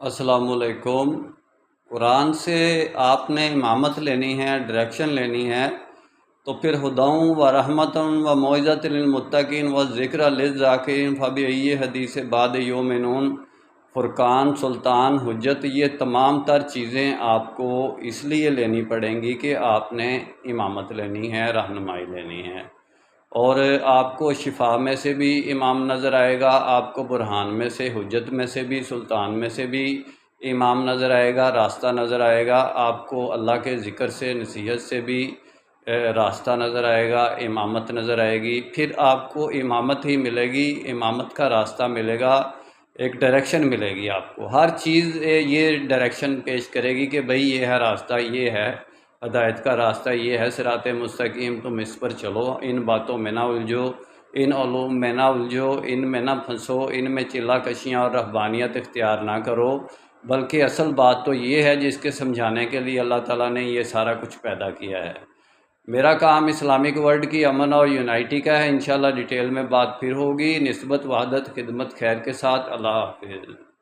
السلام علیکم۔ قرآن سے آپ نے امامت لینی ہے، ڈائریکشن لینی ہے، تو پھر ہدی و رحمت و موعظۃ للمتقین و ذکر للذاکرین فبأئی حدیث بعد یؤمنون، فرقان، سلطان، حجت، یہ تمام تر چیزیں آپ کو اس لیے لینی پڑیں گی کہ آپ نے امامت لینی ہے، رہنمائی لینی ہے۔ اور آپ کو شفا میں سے بھی امام نظر آئے گا، آپ کو برہان میں سے، حجت میں سے بھی، سلطان میں سے بھی امام نظر آئے گا، راستہ نظر آئے گا۔ آپ کو اللہ کے ذکر سے، نصیحت سے بھی راستہ نظر آئے گا، امامت نظر آئے گی۔ پھر آپ کو امامت ہی ملے گی، امامت کا راستہ ملے گا، ایک ڈائریکشن ملے گی آپ کو۔ ہر چیز یہ ڈائریکشن پیش کرے گی کہ بھئی یہ ہے راستہ، یہ ہے ہدایت کا راستہ، یہ ہے صراط مستقیم، تم اس پر چلو، ان باتوں میں نہ الجھو، ان علوم میں نہ الجھو، ان میں نہ پھنسو، ان میں چلا کشیاں اور رہبانیت اختیار نہ کرو، بلکہ اصل بات تو یہ ہے جس کے سمجھانے کے لیے اللہ تعالیٰ نے یہ سارا کچھ پیدا کیا ہے۔ میرا کام اسلامک ورلڈ کی امن اور یونائٹی کا ہے۔ انشاءاللہ ڈیٹیل میں بات پھر ہوگی۔ نسبت، وحدت، خدمت، خیر کے ساتھ۔ اللہ حافظ۔